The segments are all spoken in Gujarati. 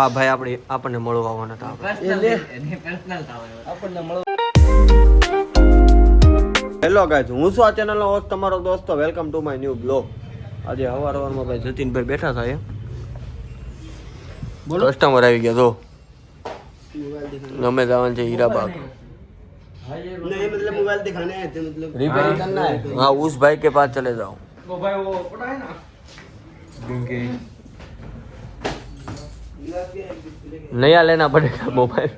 આ ભાઈ આપણને મળવા આવવાના હતા. હેલો ગાઈઝ, હું છું આ ચેનલનો હોસ્ટ તમારો દોસ્તો. Welcome to my new blog. આજે સવારમાં ભાઈ જતીનભાઈ બેઠા હતા એમ. કસ્ટમર આવી ગયા તો અમે જવાનું છે હીરાબાગ. नहीं मतलब मोबाइल दिखाने आए थे, मतलब रिपेयरिंग करना है. हाँ, उस भाई के पास चले जाओ. वो भाई वो पता है ना नया लेना पड़ेगा मोबाइल.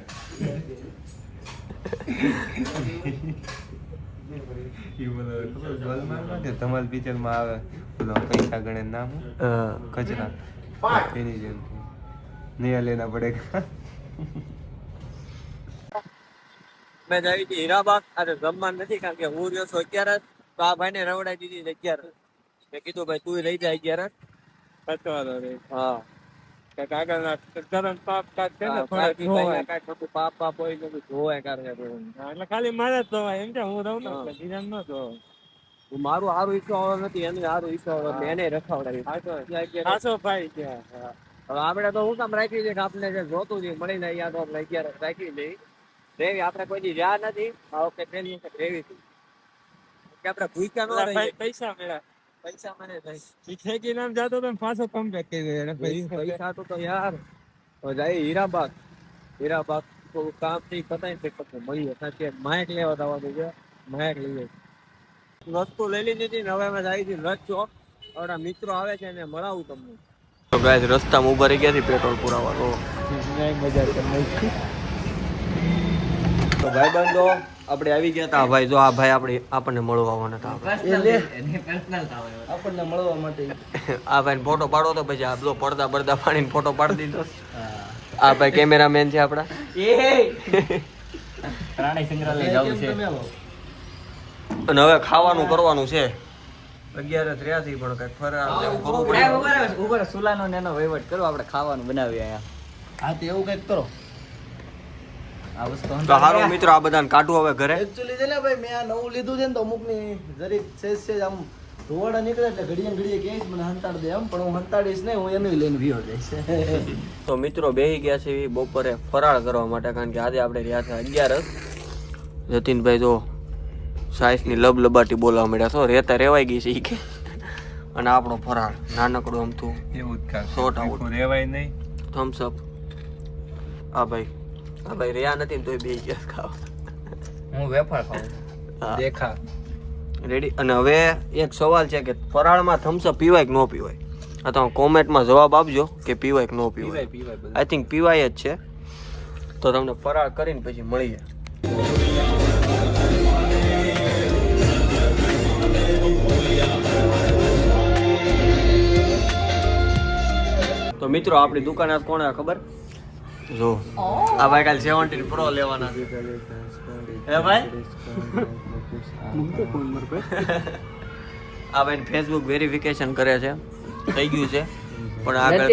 ધમાલ પિક્ચર માં આવે પૈસા ગણે નામ કચરા એની જેમ નયા લેના પડેગા. મેં જઈ હતી હીરાબાગ. આજે જમવાનું નથી કારણ કે હું રહ્યો છું 11 તો આ ભાઈને રવડાઈ દીધી 11. મેં કીધું ભાઈ તું રહી જાય 11. હા, આગળના ધરણ પાપ કાટ છે ને પાપ પાપ હોય તો ધોવાય કારણ એટલે ખાલી મારે જ ધોવાય એમ કે હું રહું ને ધીરાન ન ધોવાય. મારું સારું ઈચ્છો નથી, એને સારું ઈચ્છો એને રખાવડાવી. ભાઈ હવે આપણે તો હું કામ રાખી છે કે આપણે જે જોતું છે મળી જાય યાદ આપણે 11 રાખી લઈ રેવી. આપણે કોઈ દી રહ્યા નથી આ વખતે ટ્રેનિંગ રેવી હતી કે આપણે ભૂખ્યા ન રહીએ. પૈસા મળ્યા, પૈસા મને થઈ નામ જાતો તો પાછો કમબેક કરી દે. પૈસા તો યાર જાય હીરાબાગ. હીરાબાગ કામ થી પતાય પછી મળીએ કારણ માઇક લેવા જવાનું છે. માઇક લઈએ વસ્તુ લઈ લીધી ને હવે અમે જાય છે રજ ચોક. આપણા મિત્રો આવે છે ને મળાવું તમને. તો ગાઈસ રસ્તામાં ઉભા રહી ગયા છે પેટ્રોલ પુરાવાનો. મજા કરી તો ભાઈ બંધો આપણે આવી ગયા હતા. ભાઈ જો આ ભાઈ આપણને મળવા આવવાના હતા. આપણને મળવા માટે આ ભાઈ ફોટો પાડો તો પછી આ બધો પડદા પાડીને ફોટો પાડી દીધો. આ ભાઈ કેમેરામેન છે આપડા. પ્રાણી સંગ્રહાલય જવું છે અને હવે ખાવાનું કરવાનું છે. 11 થયા છે પણ કઈક ફરાળ જેવું કરવું પડે. ઉપર સુલાનો નેનો વહીવટ કરો, આપણે ખાવાનું બનાવીએ અહીંયા. હા તો એવું કઈક કરો. આ વસ્તુ તો હારો મિત્રો આ બધાને કાઢું હવે ઘરે. એક્ચ્યુઅલી છે ને ભાઈ મેં આ નવું લીધું છે ને તો અમુક ની જરીક સેજ આમ ધોવાડા નીકળે એટલે ઘડીએ કહીશ મને હંતાડ દે એમ, પણ હું હંતાડીશ નહીં, હું એનું લઈને વિયો જઈશ. તો મિત્રો બેહી ગયા છે બપોરે ફરાળ કરવા માટે કારણ કે આજે આપણે રહ્યા છે 11. જતીનભાઈ જો સાઈસની લબલબાટી બોલાવા મળ્યા છો. રેતા રેવાઈ ગઈ છે ઈ કે. અને આપણો ફરાળ નાનકડું અમથું એવું જ ખા શોર્ટ આઉટ રેવાય નહીં. થમ્સ અપ. આ ભાઈ રહ્યા નથી ને તોય બે ગયા ખાવા. હું વેફર ખાઉં. દેખા રેડી. અને હવે એક સવાલ છે કે ફરાળમાં થમ્સ અપ પીવાય કે ન પીવાય? આ તો કોમેન્ટમાં જવાબ આપજો કે પીવાય કે ન પીવાય. આઈ થિંક પીવાય જ છે. તો તમને ફરાળ કરીને પછી મળીએ. તો મિત્રો આપણી દુકાન આજ કોને ખબર? જો આ ભાઈ કાલ 17 પ્રો લેવાના છે. હે ભાઈ આ ભાઈ ફેસબુક વેરિફિકેશન કરે છે, થઈ ગયું છે પણ આગળ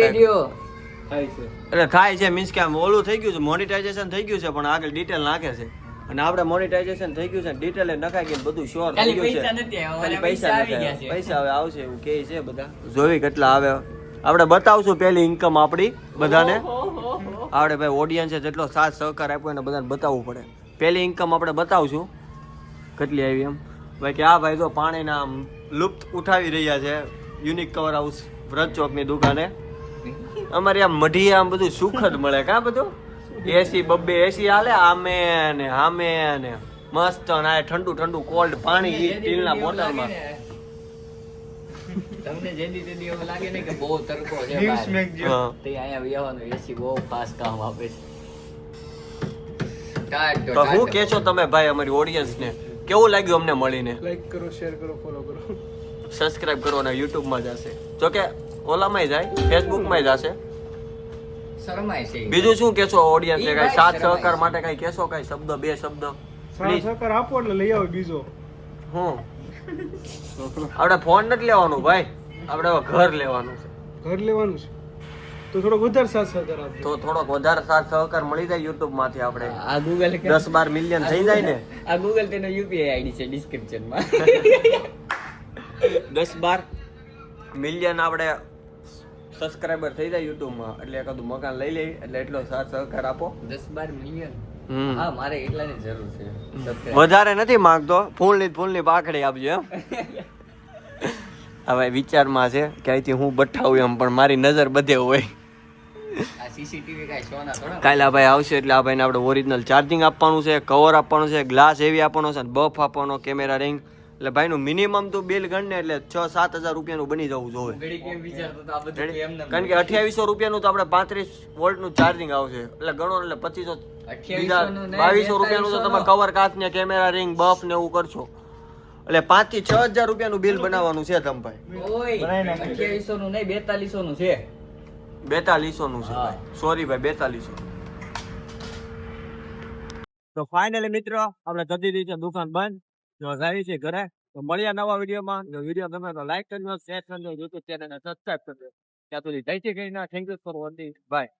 એટલે થાય છે મીન્સ કે આમ ઓલું થઈ ગયું છે, મોનેટાઇઝેશન થઈ ગયું છે પણ આગળ ડિટેલ નાખે છે. અને આપણે મોનેટાઇઝેશન થઈ ગયું છે, ડિટેલ નખાઈ ગઈ, બધું શ્યોર થઈ ગયું છે. પૈસા હવે આવશે એવું કહે છે બધા. જોઈ કેટલા આવે આપણે બતાવશું. પહેલી ઇન્કમ આપણી બધાને આપણે ભાઈ ઓડિયન્સે જેટલો સાથ સહકાર આપ્યો એને બધાને બતાવવું પડે. પહેલી ઇન્કમ આપણે બતાવશું કેટલી આવી એમ. ભાઈ કે આ ભાઈ જો પાણીના આમ લુપ્ત ઉઠાવી રહ્યા છે યુનિક કવર હાઉસ વ્રત ચોકની દુકાને. અમારી આમ મઢી આમ બધું સુખદ મળે કા બધું. એસી બબ્બે એસી હાલે આમે ને હામે ને મસ્ત અને ઠંડુ કોલ્ડ પાણી સ્ટીલના બોટલમાં. તમને જેદી તેદી એવું લાગે ને કે બહુ તડકો છે ન્યૂઝ મેક જો તે અહીંયા વિયાવાનું એસી બહુ ફાસ્ટ કામ આપે છે. તો હું કે છો તમે ભાઈ અમારી ઓડિયન્સ ને કેવું લાગ્યું અમને મળીને? લાઈક કરો, શેર કરો, ફોલો કરો, સબસ્ક્રાઇબ કરો અને YouTube માં જશે. જો કે ઓલામાંય જાય, Facebook માં જશે. શરમાય છે. બીજું શું કેશો ઓડિયન્સ ને? કઈ સાથ સહકાર માટે કઈ કેશો? કઈ શબ્દ, બે શબ્દ સહકાર આપો એટલે લઈ આવો. બીજો હું આપણે ફોન નથી લેવાનું ભાઈ, આપણે હવે ઘર લેવાનું છે. ઘર લેવાનું છે તો થોડોક વધારે સાથ સહકાર આપજો. તો થોડોક વધારે સાથ સહકાર મળી જાય YouTube માંથી. આપણે આ ગૂગલ 10-12 મિલિયન થઈ જાય ને. આ ગૂગલ તેનો યુપીઆઈ આઈડી છે ડિસ્ક્રિપ્શનમાં. 10-12 મિલિયન આપણે સબસ્ક્રાઇબર થઈ જાય YouTube માં એટલે એકાદું મકાન લઈ લઈ એટલે એટલો સાથ સહકાર આપો 10-12 મિલિયન હમ હા મારે એટલાની જરૂર છે વધારે નથી માંગતો ફૂલની પાખડી આપજો એમ હવે વિચારમાં છે કે અહીંથી હું બઠાવું એમ પણ મારી નજર બધે હોય આ સીસીટીવી કાઈ સોના થોડા કાલે આ ભાઈ આવશે એટલે આ ભાઈને આપણે ઓરિજિનલ ચાર્જિંગ આપવાનું છે કવર આપવાનું છે ગ્લાસ એવી આપવાનો છે બફ આપવાનો કેમેરા રિંગ એટલે ભાઈનું મિનિમમ તું બિલ ગણને એટલે 6-7 હજાર રૂપિયાનું બની જવું જોઈએ ઘડી કેમ વિચારતો તો આ બધું એમ ન કારણ કે 2800 રૂપિયાનું તો આપણે 35 વોલ્ટનું ચાર્જિંગ આવશે એટલે ગણો એટલે 2500 નું નહીં, 2200 રૂપિયાનું તો તમે કવર કાચ ને કેમેરા રિંગ બફ ને એવું કરશો એટલે 5 થી 6000 રૂપિયાનું બિલ બનાવવાનું છે તમ ભાઈ ઓય 2800 નું નહીં 4200 નું છે 4200 નું છે ભાઈ સોરી ભાઈ 4200 તો ફાઇનલી મિત્રો આપણે જતી રહી છે દુકાન બંધ જો જાય છે ઘરે તો મળ્યા નવા વિડીયોમાં જો વિડીયો ગમે તો લાઈક કરજો શેર કરજો YouTube ચેનલને સબસ્ક્રાઇબ કરજો ત્યાં સુધી જય Shri Krishna thank you for watching bye